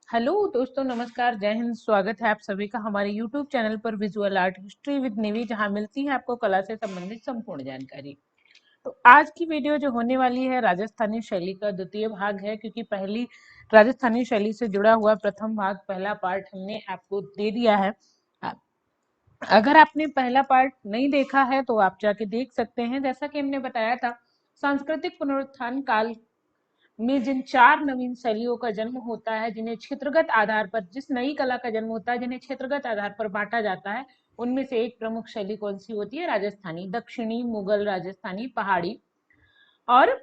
Hello दोस्तों, नमस्कार, जय हिंद। स्वागत है आप सभी का हमारे YouTube चैनल पर विजुअल आर्ट हिस्ट्री विद निवी, जहां मिलती है आपको कला से संबंधित संपूर्ण जानकारी। तो आज की वीडियो जो होने वाली है राजस्थानी शैली का द्वितीय भाग है, क्योंकि पहली राजस्थानी शैली से जुड़ा हुआ प्रथम भाग पहला पार्ट हमने आपको दे दिया है। अगर आपने पहला पार्ट नहीं देखा है तो आप जाके देख सकते हैं। जैसा कि हमने बताया था, सांस्कृतिक पुनरुत्थान काल में जिन चार नवीन शैलियों का जन्म होता है, जिन्हें क्षेत्रगत आधार पर, जिस नई कला का जन्म होता है जिन्हें क्षेत्रगत आधार पर बांटा जाता है, उनमें से एक प्रमुख शैली कौन सी होती है? राजस्थानी, दक्षिणी, मुगल, राजस्थानी, पहाड़ी। और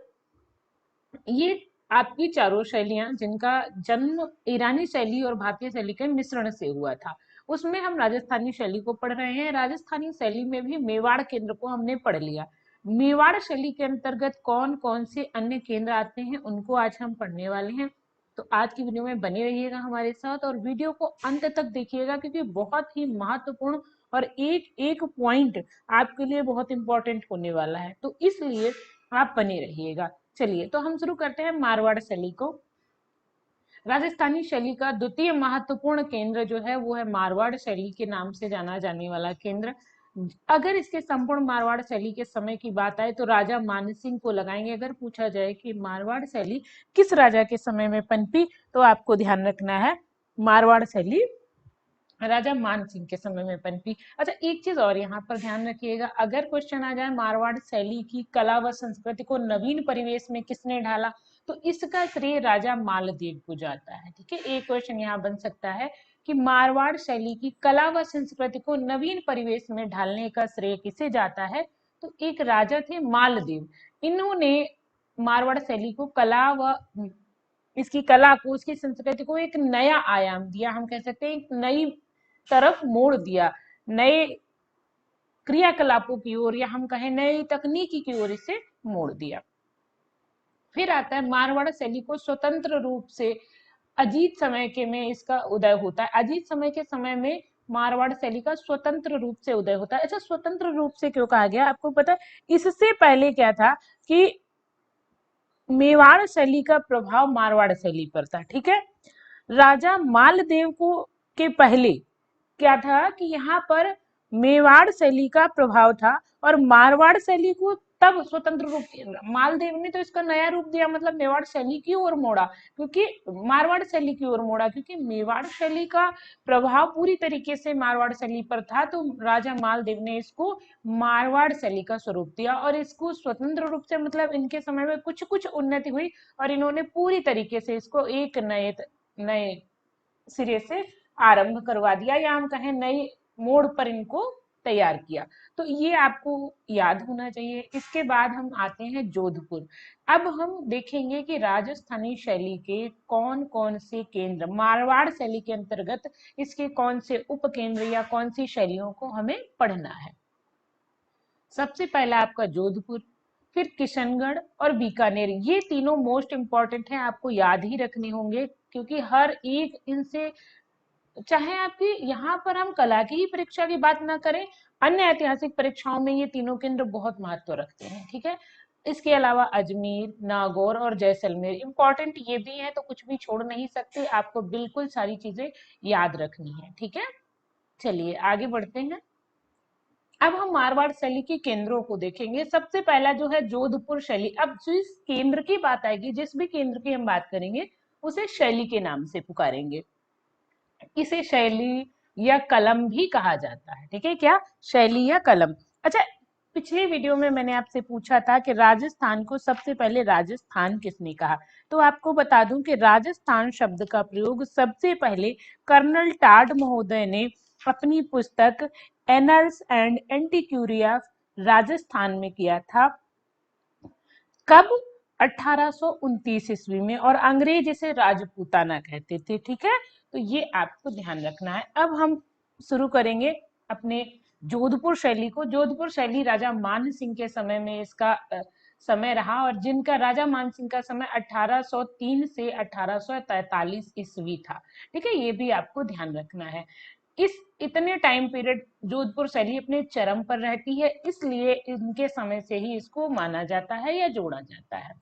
ये आपकी चारों शैलियां जिनका जन्म ईरानी शैली और भारतीय शैली के मिश्रण से हुआ था, उसमें हम राजस्थानी शैली को पढ़ रहे हैं। राजस्थानी शैली में भी मेवाड़ केंद्र को हमने पढ़ लिया। मेवाड़ शैली के अंतर्गत कौन कौन से अन्य केंद्र आते हैं उनको आज हम पढ़ने वाले हैं। तो आज की वीडियो में बने रहिएगा हमारे साथ और वीडियो को अंत तक देखिएगा, क्योंकि बहुत ही महत्वपूर्ण और एक एक पॉइंट आपके लिए बहुत इंपॉर्टेंट होने वाला है, तो इसलिए आप बने रहिएगा। चलिए तो हम शुरू करते हैं मारवाड़ शैली को। राजस्थानी शैली का द्वितीय महत्वपूर्ण केंद्र जो है वो है मारवाड़ शैली के नाम से जाना जाने वाला केंद्र। अगर इसके संपूर्ण मारवाड़ शैली के समय की बात आए तो राजा मानसिंह को लगाएंगे। अगर पूछा जाए कि मारवाड़ शैली किस राजा के समय में पनपी, तो आपको ध्यान रखना है मारवाड़ शैली राजा मान सिंह के समय में पनपी। अच्छा, एक चीज और यहाँ पर ध्यान रखिएगा, अगर क्वेश्चन आ जाए मारवाड़ शैली की कला व संस्कृति को नवीन परिवेश में किसने ढाला, तो इसका श्रेय राजा मालदेव को जाता है। ठीक है, एक क्वेश्चन यहाँ बन सकता है कि मारवाड़ शैली की कला व संस्कृति को नवीन परिवेश में ढालने का श्रेय किसे जाता है, तो एक राजा थे मालदेव। इन्होंने मारवाड़ शैली को कला व इसकी कला को, उसकी संस्कृति को एक नया आयाम दिया। हम कह सकते हैं एक नई तरफ मोड़ दिया, नए क्रियाकलापों की ओर, या हम कहें नई तकनीकी की ओर इसे मोड़ दिया। फिर आता है मारवाड़ शैली को स्वतंत्र रूप से अजीत समय के में इसका उदय होता है। अजीत समय के समय में मारवाड़ शैली का स्वतंत्र रूप से उदय होता है। अच्छा, स्वतंत्र रूप से क्यों कहा गया, आपको पता है? इससे पहले क्या था कि मेवाड़ शैली का प्रभाव मारवाड़ शैली पर था। ठीक है, राजा मालदेव को के पहले क्या था कि यहाँ पर मेवाड़ शैली का प्रभाव था और मारवाड़ शैली को तब स्वतंत्र रूप, मालदेव ने तो इसका नया रूप दिया, मतलब मेवाड़ शैली की ओर मोड़ा, क्योंकि मारवाड़ शैली की ओर मोड़ा, क्योंकि मेवाड़ शैली का प्रभाव पूरी तरीके से मारवाड़ शैली पर था, तो राजा मालदेव ने इसको मारवाड़ शैली का स्वरूप दिया और इसको स्वतंत्र रूप से, मतलब इनके समय में कुछ कुछ उन्नति हुई और इन्होंने पूरी तरीके से इसको एक नए नए सिरे से आरंभ करवा दिया, या हम कहें नई मोड़ पर इनको तैयार किया। तो ये आपको याद होना चाहिए। इसके बाद हम आते हैं जोधपुर। अब हम देखेंगे कि राजस्थानी शैली के कौन कौन से केंद्र, मारवाड़ शैली के अंतर्गत इसके कौन से उप केंद्र या कौन सी शैलियों को हमें पढ़ना है। सबसे पहला आपका जोधपुर, फिर किशनगढ़ और बीकानेर। ये तीनों मोस्ट इंपॉर्टेंट हैं, आपको याद ही रखने होंगे, क्योंकि हर एक इनसे, चाहे आपकी यहाँ पर हम कला की ही परीक्षा की बात ना करें, अन्य ऐतिहासिक परीक्षाओं में ये तीनों केंद्र बहुत महत्व रखते हैं। ठीक है, इसके अलावा अजमेर, नागौर और जैसलमेर इंपॉर्टेंट ये भी है, तो कुछ भी छोड़ नहीं सकते, आपको बिल्कुल सारी चीजें याद रखनी है। ठीक है, चलिए आगे बढ़ते हैं। अब हम मारवाड़ शैली के केंद्रों को देखेंगे। सबसे पहला जो है जोधपुर शैली। अब जिस केंद्र की बात आएगी, जिस भी केंद्र की हम बात करेंगे, उसे शैली के नाम से पुकारेंगे। इसे शैली या कलम भी कहा जाता है। ठीक है, क्या? शैली या कलम। अच्छा, पिछले वीडियो में मैंने आपसे पूछा था कि राजस्थान को सबसे पहले राजस्थान किसने कहा, तो आपको बता दूं कि राजस्थान शब्द का प्रयोग सबसे पहले कर्नल टाड महोदय ने अपनी पुस्तक एनल्स एंड एंटीक्यूरिया राजस्थान में किया था। कब? 1829 ईस्वी में, और अंग्रेज इसे राजपूताना कहते थे। ठीक है, तो ये आपको ध्यान रखना है। अब हम शुरू करेंगे अपने जोधपुर शैली को। जोधपुर शैली राजा मान सिंह के समय में इसका समय रहा, और जिनका राजा मान सिंह का समय 1803 से 1843 ईस्वी था। ठीक है, ये भी आपको ध्यान रखना है। इस इतने टाइम पीरियड जोधपुर शैली अपने चरम पर रहती है, इसलिए इनके समय से ही इसको माना जाता है या जोड़ा जाता है।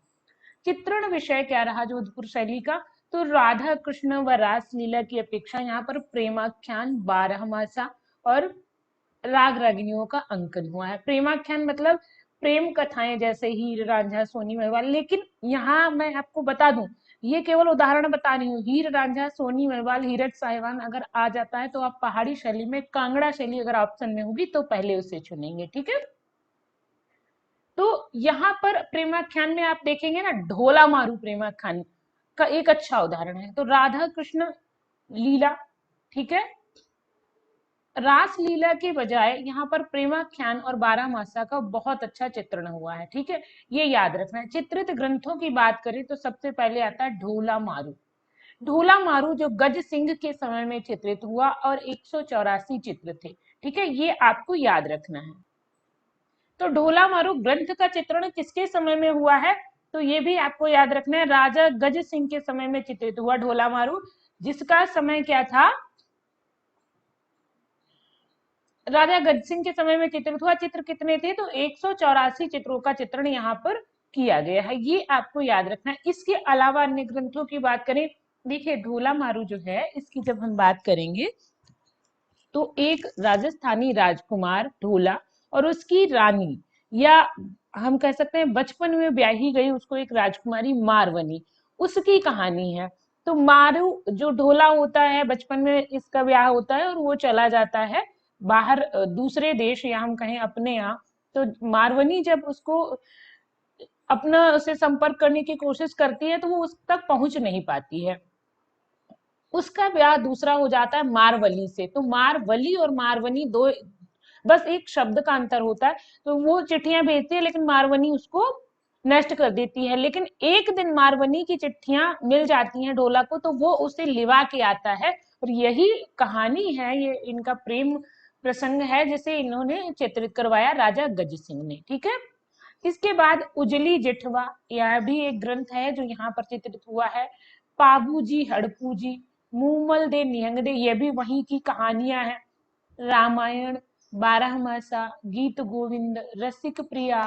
चित्रण विषय क्या रहा जोधपुर शैली का? तो राधा कृष्ण व रासलीला की अपेक्षा यहाँ पर प्रेमाख्यान, बारहमासा और राग रागिनियों का अंकन हुआ है। प्रेमाख्यान मतलब प्रेम कथाएं जैसे हीर रांझा, सोनी महवाल। लेकिन यहाँ मैं आपको बता दूं, ये केवल उदाहरण बता रही हूँ। हीर रांझा, सोनी महवाल, हीरत साहिवान अगर आ जाता है तो आप पहाड़ी शैली में कांगड़ा शैली अगर ऑप्शन में होगी तो पहले उसे चुनेंगे, ठीक है। तो यहाँ पर प्रेमाख्यान में आप देखेंगे ना, ढोला मारू प्रेमाख्यान का एक अच्छा उदाहरण है। तो राधा कृष्ण लीला, ठीक है, रास लीला के बजाय यहाँ पर प्रेमाख्यान और बारहमासा का बहुत अच्छा चित्रण हुआ है, ठीक है। ये याद रखना है। चित्रित ग्रंथों की बात करें तो सबसे पहले आता है ढोला मारू। ढोला मारू जो गज सिंह के समय में चित्रित हुआ और 184 चित्र थे, ठीक है, ये आपको याद रखना है। तो ढोला मारू ग्रंथ का चित्रण किसके समय में हुआ है, तो ये भी आपको याद रखना है। राजा गज सिंह के समय में चित्रित हुआ ढोला मारू, जिसका समय क्या था, राजा गज सिंह के समय में चित्रित हुआ। चित्र कितने थे, तो 184 चित्रों का चित्रण यहाँ पर किया गया है, ये आपको याद रखना है। इसके अलावा अन्य ग्रंथों की बात करें, देखिए ढोला मारू जो है इसकी जब हम बात करेंगे तो एक राजस्थानी राजकुमार ढोला और उसकी रानी, या हम कह सकते हैं बचपन में ब्याही गई उसको एक राजकुमारी मारवनी, उसकी कहानी है। तो मारू जो ढोला होता है, बचपन में इसका ब्याह होता है और वो चला जाता है बाहर दूसरे देश, या हम कहें अपने यहाँ। तो मारवनी जब उसको अपना उसे संपर्क करने की कोशिश करती है तो वो उस तक पहुंच नहीं पाती है। उसका ब्याह दूसरा हो जाता है मारवली से। तो मारवली और मारवनी दो, बस एक शब्द का अंतर होता है। तो वो चिट्ठियां भेजती है लेकिन मारवनी उसको नष्ट कर देती है। लेकिन एक दिन मारवनी की चिट्ठियां मिल जाती हैं ढोला को, तो वो उसे लिवा के आता है। और यही कहानी है, ये इनका प्रेम प्रसंग है जिसे इन्होंने चित्रित करवाया राजा गज सिंह ने, ठीक है। इसके बाद उजली जिठवा, यह भी एक ग्रंथ है जो यहाँ पर चित्रित हुआ है। पाबूजी हड़पूजी, मूमल दे निहंग दे, ये भी वहीं की कहानियां हैं। रामायण, बारहमासा, गीत गोविंद, रसिक प्रिया,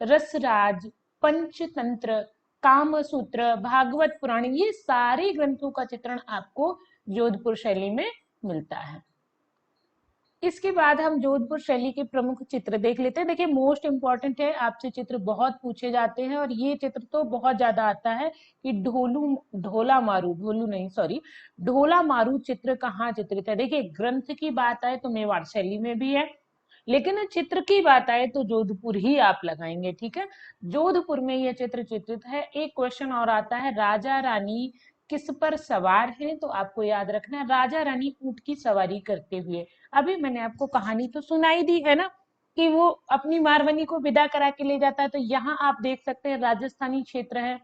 रसराज, पंचतंत्र, कामसूत्र, भागवत पुराण, ये सारे ग्रंथों का चित्रण आपको जोधपुर शैली में मिलता है। इसके बाद हम जोधपुर शैली के प्रमुख चित्र देख लेते हैं। देखिए मोस्ट इंपॉर्टेंट है, आपसे चित्र बहुत पूछे जाते हैं और ये चित्र तो बहुत ज्यादा आता है कि ढोला मारू, ढोलू नहीं सॉरी, ढोला मारू चित्र कहाँ चित्रित है। देखिए ग्रंथ की बात आए तो मेवाड़ शैली में भी है, लेकिन चित्र की बात आए तो जोधपुर ही आप लगाएंगे, ठीक है। जोधपुर में यह चित्र चित्रित है। एक क्वेश्चन और आता है, राजा रानी किस पर सवार हैं, तो आपको याद रखना है राजा रानी ऊंट की सवारी करते हुए। अभी मैंने आपको कहानी तो सुनाई दी है ना, कि वो अपनी मारवनी को विदा करा के ले जाता है। तो यहाँ आप देख सकते हैं राजस्थानी क्षेत्र है,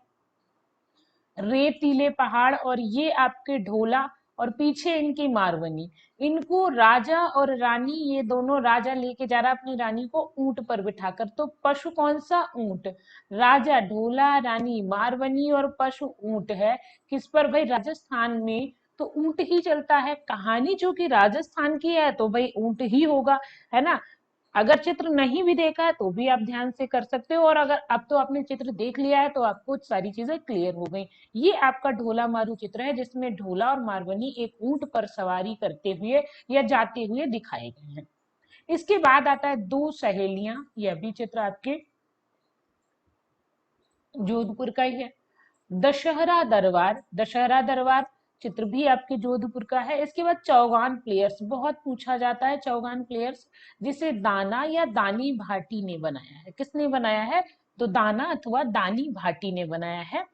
रेतीले पहाड़, और ये आपके ढोला और पीछे इनकी मारवनी। इनको राजा और रानी, ये दोनों, राजा लेके जा रहा है अपनी रानी को ऊंट पर बिठाकर। तो पशु कौन सा, ऊंट। राजा ढोला, रानी मारवनी और पशु ऊंट है। किस पर भाई, राजस्थान में तो ऊंट ही चलता है। कहानी जो कि राजस्थान की है तो भाई ऊंट ही होगा, है ना। अगर चित्र नहीं भी देखा है तो भी आप ध्यान से कर सकते हो, और अगर अब तो आपने चित्र देख लिया है तो आपको सारी चीजें क्लियर हो गई। ये आपका ढोला मारू चित्र है जिसमें ढोला और मारवनी एक ऊंट पर सवारी करते हुए या जाते हुए दिखाए गए हैं। इसके बाद आता है दो सहेलियां, यह भी चित्र आपके जोधपुर का ही है। दशहरा दरबार, दशहरा दरबार चित्र भी आपके जोधपुर का है। इसके बाद चौगान प्लेयर्स, बहुत पूछा जाता है चौगान प्लेयर्स, जिसे दाना या दानी भाटी ने बनाया है। किसने बनाया है, तो दाना अथवा दानी भाटी ने बनाया है।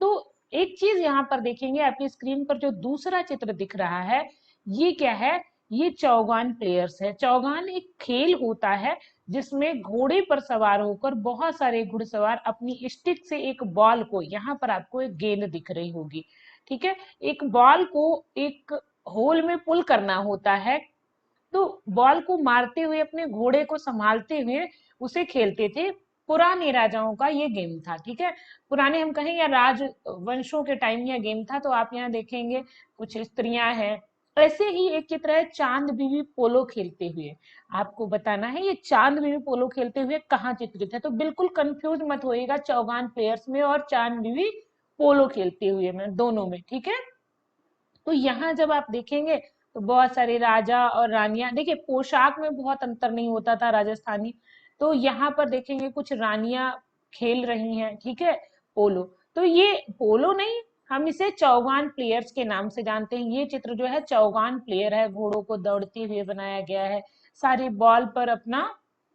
तो एक चीज यहाँ पर देखेंगे, आपकी स्क्रीन पर जो दूसरा चित्र दिख रहा है ये क्या है, ये चौगान प्लेयर्स है। चौगान एक खेल होता है जिसमें घोड़े पर सवार होकर बहुत सारे घुड़सवार अपनी स्टिक से एक बॉल को, यहाँ पर आपको एक गेंद दिख रही होगी, ठीक है, एक बॉल को एक होल में पुल करना होता है। तो बॉल को मारते हुए अपने घोड़े को संभालते हुए उसे खेलते थे। पुराने राजाओं का ये गेम था, ठीक है। पुराने हम कहें या राजवंशों के टाइम यह गेम था। तो आप यहाँ देखेंगे कुछ स्त्रियां हैं। ऐसे ही एक चित्र है चांद बीवी पोलो खेलते हुए। आपको बताना है ये चांद बीवी पोलो खेलते हुए कहाँ चित्रित है। तो बिल्कुल कंफ्यूज मत होइएगा चौगान प्लेयर्स में और चांद बीवी पोलो खेलते हुए में, दोनों में, ठीक है। तो यहाँ जब आप देखेंगे तो बहुत सारे राजा और रानियां, देखिए पोशाक में बहुत अंतर नहीं होता था राजस्थानी, तो यहाँ पर देखेंगे कुछ रानियां खेल रही हैं, ठीक है, पोलो। तो ये पोलो नहीं, हम इसे चौगान प्लेयर्स के नाम से जानते हैं। ये चित्र जो है चौगान प्लेयर है, घोड़ों को दौड़ते हुए बनाया गया है, सारे बॉल पर अपना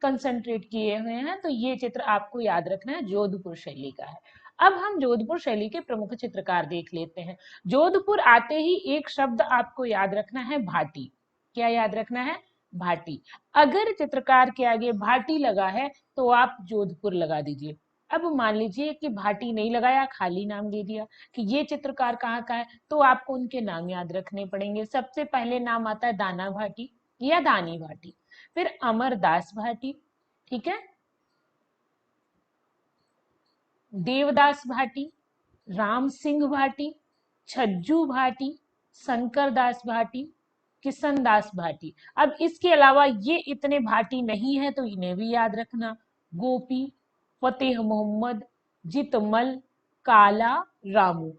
कंसंट्रेट किए हुए हैं। तो ये चित्र आपको याद रखना है, जोधपुर शैली का है। अब हम जोधपुर शैली के प्रमुख चित्रकार देख लेते हैं। जोधपुर आते ही एक शब्द आपको याद रखना है, भाटी। क्या याद रखना है? भाटी। अगर चित्रकार के आगे भाटी लगा है तो आप जोधपुर लगा दीजिए। अब मान लीजिए कि भाटी नहीं लगाया, खाली नाम दे दिया कि ये चित्रकार कहाँ का है, तो आपको उनके नाम याद रखने पड़ेंगे। सबसे पहले नाम आता है दाना भाटी या दानी भाटी, फिर अमरदास भाटी, ठीक है, देवदास भाटी, राम सिंह भाटी, छज्जू भाटी, शंकर दास भाटी, किशन दास भाटी। अब इसके अलावा ये इतने भाटी नहीं है तो इन्हें भी याद रखना, गोपी, फतेह मोहम्मद, जितमल, काला, रामू।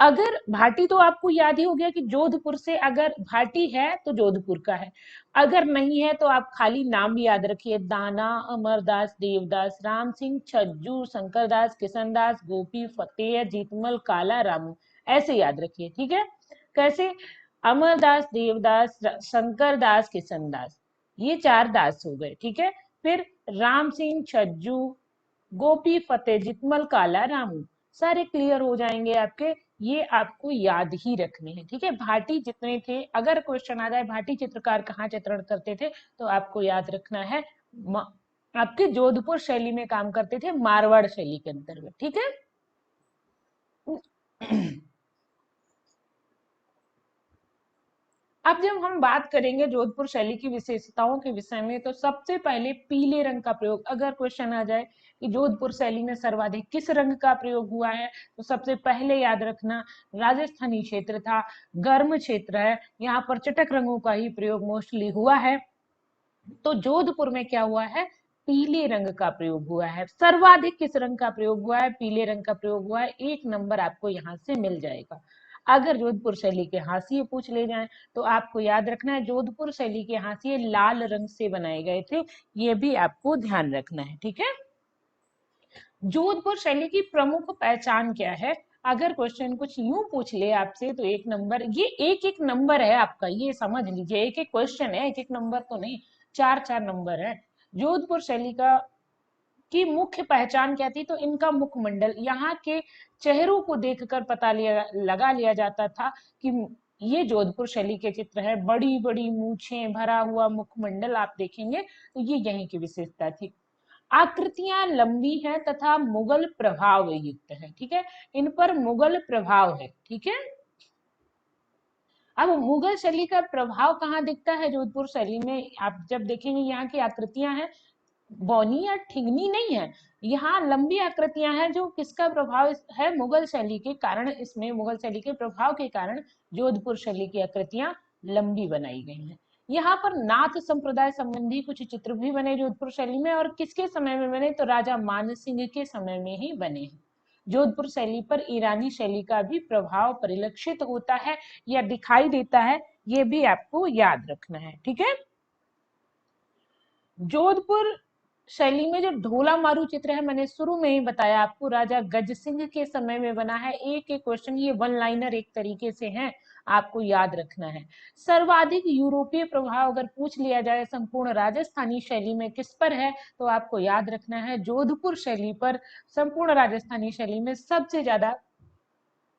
अगर भाटी तो आपको याद ही हो गया कि जोधपुर से अगर भाटी है तो जोधपुर का है, अगर नहीं है तो आप खाली नाम भी याद रखिए, दाना, अमरदास, देवदास, राम सिंह, छज्जू, शंकरदास, किशनदास, गोपी, फतेह, जीतमल, काला, रामू, ऐसे याद रखिए, ठीक है। कैसे? अमरदास, देवदास, शंकर दास, किशन दास, ये 4 दास हो गए, ठीक है। फिर राम सिंह, छज्जू, गोपी, फतेह, जितमल, काला, रामू, सारे क्लियर हो जाएंगे आपके। ये आपको याद ही रखने हैं, ठीक है। भाटी जितने थे, अगर क्वेश्चन आ जाए भाटी चित्रकार कहाँ चित्रण करते थे, तो आपको याद रखना है आपके जोधपुर शैली में काम करते थे, मारवाड़ शैली के अंतर्गत, ठीक है। अब जब हम बात करेंगे जोधपुर शैली की विशेषताओं के विषय में, तो सबसे पहले पीले रंग का प्रयोग। अगर क्वेश्चन आ जाए कि जोधपुर शैली में सर्वाधिक किस रंग का प्रयोग हुआ है, तो सबसे पहले याद रखना राजस्थानी क्षेत्र था, गर्म क्षेत्र है, यहाँ पर चटक रंगों का ही प्रयोग मोस्टली हुआ है। तो जोधपुर में क्या हुआ है? पीले रंग का प्रयोग हुआ है। सर्वाधिक किस रंग का प्रयोग हुआ है? पीले रंग का प्रयोग हुआ है। 1 नंबर आपको यहाँ से मिल जाएगा। अगर जोधपुर शैली के हाशिए पूछ ले जाएं तो आपको याद रखना है जोधपुर शैली के हाशिए लाल रंग से बनाए गए थे, ये भी आपको ध्यान रखना है, ठीक है। जोधपुर शैली की प्रमुख पहचान क्या है? अगर क्वेश्चन कुछ यूं पूछ ले आपसे तो 1 नंबर, ये एक एक नंबर है आपका, ये समझ लीजिए, एक एक क्वेश्चन है, एक एक नंबर तो नहीं, 4-4 नंबर है। जोधपुर शैली का की मुख्य पहचान क्या थी? तो इनका मुखमंडल, यहाँ के चेहरों को देखकर पता लगा लिया जाता था कि ये जोधपुर शैली के चित्र है। बड़ी बड़ी मूछें, भरा हुआ मुखमंडल आप देखेंगे तो ये यहीं की विशेषता थी। आकृतियां लंबी हैं तथा मुगल प्रभाव युक्त है, ठीक है, इन पर मुगल प्रभाव है, ठीक है। अब मुगल शैली का प्रभाव कहाँ दिखता है जोधपुर शैली में? आप जब देखेंगे यहाँ की आकृतियां हैं, बौनी या ठिगनी नहीं है, यहाँ लंबी आकृतियां हैं, जो किसका प्रभाव है? मुगल शैली के कारण। इसमें मुगल शैली के प्रभाव के कारण जोधपुर शैली की आकृतियां लंबी बनाई गई हैं। यहाँ पर नाथ संप्रदाय संबंधी कुछ चित्र भी बने जोधपुर शैली में, और किसके समय में बने? तो राजा मान सिंह के समय में ही बने हैं। जोधपुर शैली पर ईरानी शैली का भी प्रभाव परिलक्षित होता है या दिखाई देता है, ये भी आपको याद रखना है, ठीक है। जोधपुर शैली में जो ढोला मारू चित्र है, मैंने शुरू में ही बताया आपको, राजा गज सिंह के समय में बना है। एक एक क्वेश्चन ये 1 लाइनर एक तरीके से है, आपको याद रखना है। सर्वाधिक यूरोपीय प्रभाव अगर पूछ लिया जाए संपूर्ण राजस्थानी शैली में किस पर है, तो आपको याद रखना है जोधपुर शैली पर। संपूर्ण राजस्थानी शैली में सबसे ज्यादा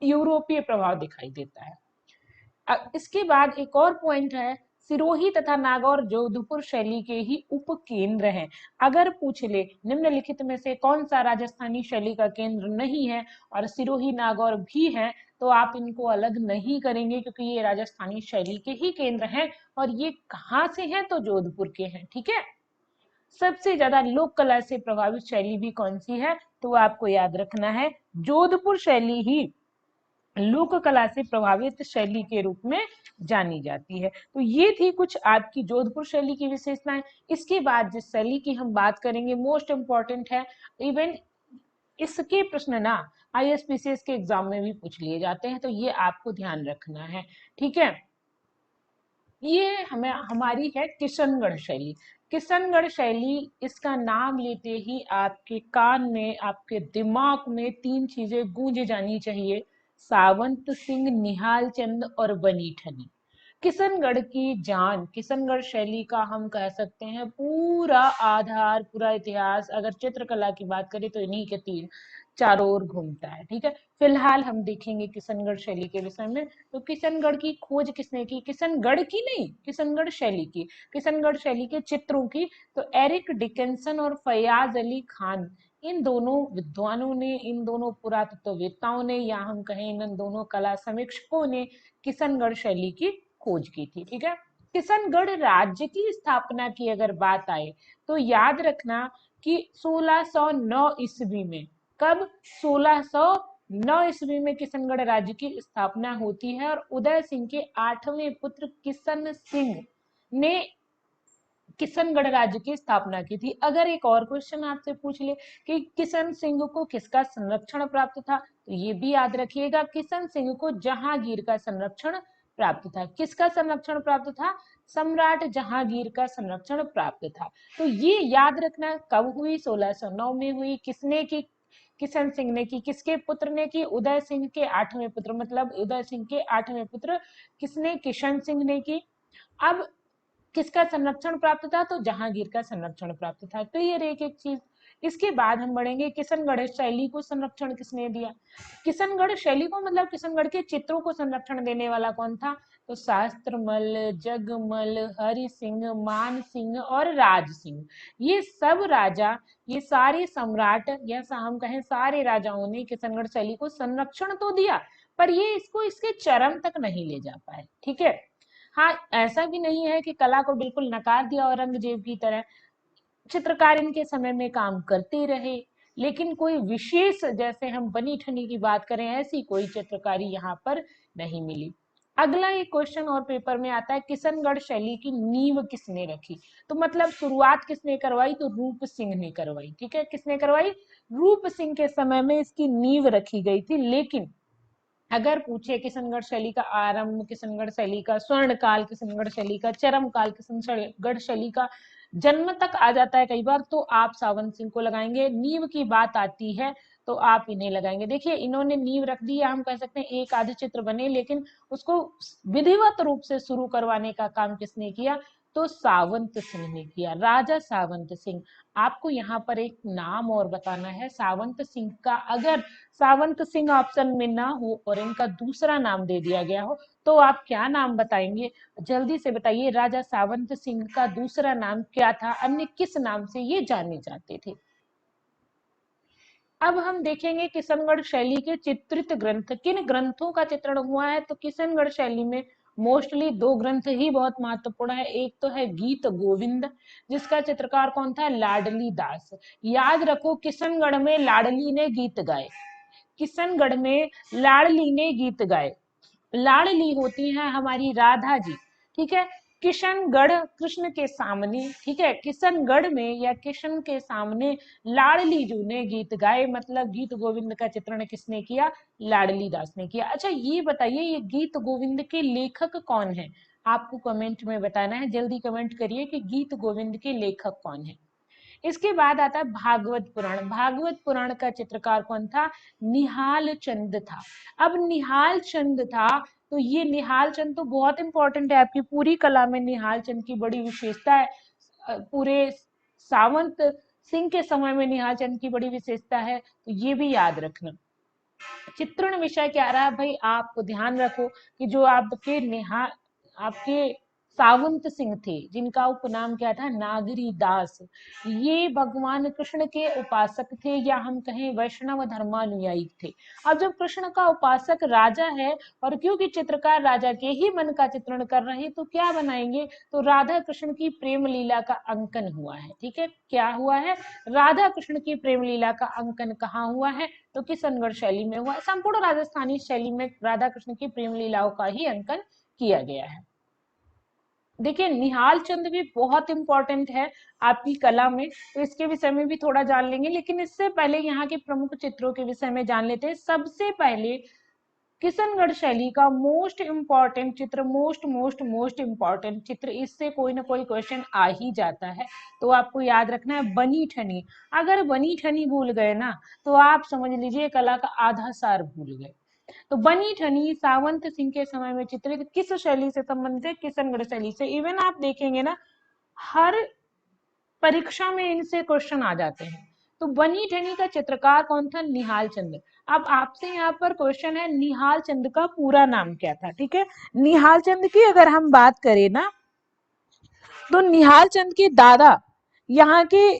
यूरोपीय प्रभाव दिखाई देता है। इसके बाद एक और पॉइंट है, सिरोही तथा नागौर जोधपुर शैली के ही उपकेंद्र हैं। अगर पूछ ले निम्नलिखित में से कौन सा राजस्थानी शैली का केंद्र नहीं है, और सिरोही नागौर भी है, तो आप इनको अलग नहीं करेंगे क्योंकि ये राजस्थानी शैली के ही केंद्र हैं। और ये कहाँ से हैं? तो जोधपुर के हैं, ठीक है। सबसे ज्यादा लोक कला से प्रभावित शैली भी कौन सी है? तो आपको याद रखना है जोधपुर शैली ही लोक कला से प्रभावित शैली के रूप में जानी जाती है। तो ये थी कुछ आपकी जोधपुर शैली की विशेषताएं। इसके बाद जिस शैली की हम बात करेंगे मोस्ट इंपॉर्टेंट है, इवन इसके प्रश्न ना ISPCS के एग्जाम में भी पूछ लिए जाते हैं, तो ये आपको ध्यान रखना है। ठीक है, ये हमें हमारी है किशनगढ़ शैली। किशनगढ़ शैली, इसका नाम लेते ही आपके कान में, आपके दिमाग में तीन चीजें गूंज जानी चाहिए: सावंत सिंह, निहाल चंद और बनी ठनी। किशनगढ़ की जान, किशनगढ़ शैली का हम कह सकते हैं पूरा आधार, पूरा इतिहास, अगर चित्रकला की बात करें तो इन्हीं के तीन चारों ओर घूमता है। ठीक है, फिलहाल हम देखेंगे किशनगढ़ शैली के विषय में। तो किशनगढ़ की खोज किसने की? किशनगढ़ की नहीं, किशनगढ़ शैली की, किशनगढ़ शैली के चित्रों की। तो एरिक डिकिंसन और फयाज अली खान, इन दोनों विद्वानों ने, इन दोनों पुरातत्ववेत्ताओं ने, या हम कहें इन दोनों कला समीक्षकों ने किशनगढ़ शैली की खोज की थी। ठीक है, किशनगढ़ राज्य की स्थापना की अगर बात आए तो याद रखना कि 1609 ईस्वी में, कब? 1609 ईस्वी में किशनगढ़ राज्य की स्थापना होती है, और उदय सिंह के 8वें पुत्र किशन सिंह ने किशनगढ़ राज्य की स्थापना की थी। अगर एक और क्वेश्चन आपसे पूछ ले कि किशन सिंह को किसका संरक्षण प्राप्त था, तो ये भी याद रखिएगा, किशन सिंह को जहांगीर का संरक्षण प्राप्त था। किसका संरक्षण प्राप्त था? सम्राट जहांगीर का संरक्षण प्राप्त था। तो ये याद रखना कब हुई? 1609 में हुई। किसने की? किशन सिंह ने की। किसके पुत्र ने की? उदय सिंह के 8वें पुत्र, मतलब उदय सिंह के 8वें पुत्र किसने? किशन सिंह ने की। अब किसका संरक्षण प्राप्त था? तो जहांगीर का संरक्षण प्राप्त था। क्लियर एक एक चीज। इसके बाद हम बढ़ेंगे, किशनगढ़ शैली को संरक्षण किसने दिया? किशनगढ़ शैली को मतलब किशनगढ़ के चित्रों को संरक्षण देने वाला कौन था? तो शास्त्रमल, जगमल, हरि सिंह, मान सिंह और राज सिंह, ये सब राजा, ये सारे सम्राट, या हम कहें सारे राजाओं ने किशनगढ़ शैली को संरक्षण तो दिया, पर ये इसको इसके चरम तक नहीं ले जा पाए। ठीक है, हाँ, ऐसा भी नहीं है कि कला को बिल्कुल नकार दिया औरंगजेब की तरह, चित्रकार इनके समय में काम करते रहे, लेकिन कोई विशेष, जैसे हम बनी ठनी की बात करें, ऐसी कोई चित्रकारी यहाँ पर नहीं मिली। अगला एक क्वेश्चन और पेपर में आता है, किशनगढ़ शैली की नींव किसने रखी? तो मतलब शुरुआत किसने करवाई? तो रूप सिंह ने करवाई। ठीक है, किसने करवाई? रूप सिंह के समय में इसकी नींव रखी गई थी। लेकिन अगर पूछे किशनगढ़ शैली का आरंभ, किशनगढ़ शैली का स्वर्ण काल, किशनगढ़ शैली का चरम काल, किशनगढ़ शैली का जन्म तक आ जाता है कई बार, तो आप सावंत सिंह को लगाएंगे। नींव की बात आती है तो आप इन्हें लगाएंगे। देखिए, इन्होंने नींव रख दी, या हम कह सकते हैं एक आधे चित्र बने, लेकिन उसको विधिवत रूप से शुरू करवाने का काम किसने किया? तो सावंत सिंह ने किया, राजा सावंत सिंह। आपको यहाँ पर एक नाम और बताना है सावंत सिंह का। अगर सावंत सिंह ऑप्शन में ना हो और इनका दूसरा नाम दे दिया गया हो, तो आप क्या नाम बताएंगे? जल्दी से बताइए, राजा सावंत सिंह का दूसरा नाम क्या था? अन्य किस नाम से ये जाने जाते थे? अब हम देखेंगे किशनगढ़ शैली के चित्रित ग्रंथ, किन ग्रंथों का चित्रण हुआ है। तो किशनगढ़ शैली में मोस्टली दो ग्रंथ ही बहुत महत्वपूर्ण है। एक तो है गीत गोविंद, जिसका चित्रकार कौन था? लाडली दास। याद रखो, किशनगढ़ में लाडली ने गीत गाए, किशनगढ़ में लाडली ने गीत गाए। लाडली होती है हमारी राधा जी। ठीक है, किशनगढ़ कृष्ण के सामने, ठीक है, किशनगढ़ में या किशन के सामने लाडली जी ने गीत गाए, मतलब गीत गोविंद का चित्रण किसने किया? लाडली दास ने किया। अच्छा, ये बताइए, ये गीत गोविंद के लेखक कौन है? आपको कमेंट में बताना है, जल्दी कमेंट करिए कि गीत गोविंद के लेखक कौन है। इसके बाद आता है भागवत पुराण। भागवत पुराण का चित्रकार कौन था? निहाल चंद था। अब निहाल चंद था, तो ये निहाल चंद तो बहुत इंपॉर्टेंट है आपकी पूरी कला में, निहाल चंद की बड़ी विशेषता है। पूरे सावंत सिंह के समय में निहाल चंद की बड़ी विशेषता है, तो ये भी याद रखना। चित्रण विषय क्या रहा भाई? आप ध्यान रखो कि जो आपके सावंत सिंह थे, जिनका उपनाम क्या था? नागरी दास, ये भगवान कृष्ण के उपासक थे, या हम कहें वैष्णव धर्मानुयायी थे। अब जब कृष्ण का उपासक राजा है, और क्योंकि चित्रकार राजा के ही मन का चित्रण कर रहे हैं, तो क्या बनाएंगे? तो राधा कृष्ण की प्रेम लीला का अंकन हुआ है। ठीक है, क्या हुआ है? राधा कृष्ण की प्रेम लीला का अंकन कहाँ हुआ है? तो किशनगढ़ शैली में हुआ। संपूर्ण राजस्थानी शैली में राधा कृष्ण की प्रेम लीलाओं का ही अंकन किया गया है। देखिए निहाल चंद भी बहुत इंपॉर्टेंट है आपकी कला में, तो इसके विषय में भी थोड़ा जान लेंगे, लेकिन इससे पहले यहाँ के प्रमुख चित्रों के विषय में जान लेते हैं। सबसे पहले किशनगढ़ शैली का मोस्ट इंपॉर्टेंट चित्र, मोस्ट मोस्ट मोस्ट इंपॉर्टेंट चित्र, इससे कोई ना कोई क्वेश्चन आ ही जाता है, तो आपको याद रखना है बनी ठनी। अगर बनी ठनी भूल गए ना तो आप समझ लीजिए कला का आधा सार भूल गए। तो बनी ठनी सावंत सिंह के समय में चित्रित किस शैली से संबंधित है? किशनगढ़ शैली से। इवन आप देखेंगे ना हर परीक्षा में इनसे क्वेश्चन आ जाते हैं। तो बनी ठनी का चित्रकार कौन था? निहाल चंद। अब आपसे यहाँ पर क्वेश्चन है निहाल चंद का पूरा नाम क्या था? ठीक है, निहाल चंद की अगर हम बात करें ना तो निहाल चंद के दादा यहाँ के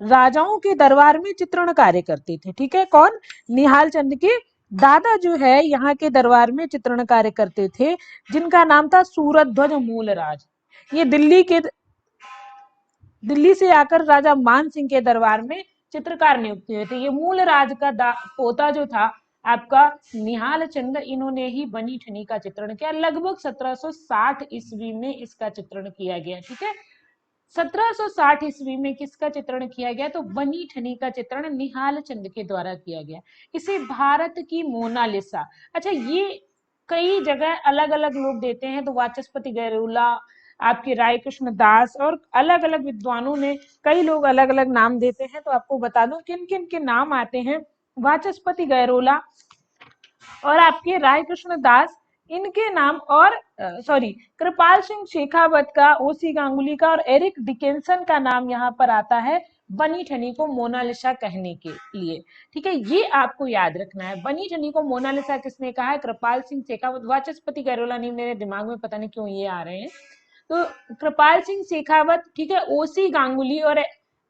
राजाओं के दरबार में चित्रण कार्य करते थे। ठीक है, कौन? निहाल चंद के दादा जो है यहाँ के दरबार में चित्रण कार्य करते थे, जिनका नाम था सूरध्वज मूलराज। ये दिल्ली से आकर राजा मान सिंह के दरबार में चित्रकार नियुक्त हुए थे। ये मूलराज का पोता जो था आपका निहाल चंद, इन्होंने ही बनी ठनी का चित्रण किया। लगभग 1760 ईस्वी में इसका चित्रण किया गया। ठीक है, 1760 ईस्वी में किसका चित्रण किया गया? तो बनी ठनी का चित्रण निहाल चंद के द्वारा किया गया। इसे भारत की मोनालिसा, अच्छा ये कई जगह अलग अलग लोग देते हैं, तो वाचस्पति गैरोला, आपके राय कृष्ण दास और अलग अलग विद्वानों ने कई लोग अलग अलग नाम देते हैं। तो आपको बता दूं किन किन के नाम आते हैं। वाचस्पति गैरोला और आपके राय कृष्ण दास, इनके नाम, और सॉरी कृपाल सिंह शेखावत का, ओसी गांगुली का और एरिक डिकेंसन का नाम यहाँ पर आता है बनी ठनी को मोनालिसा कहने के लिए। ठीक है, ये आपको याद रखना है। बनी ठनी को मोनालिसा किसने कहा है? कृपाल सिंह शेखावत। वाचस्पति गैरोला नहीं, मेरे दिमाग में पता नहीं क्यों ये आ रहे हैं। तो कृपाल सिंह शेखावत, ठीक है, ओसी गांगुली और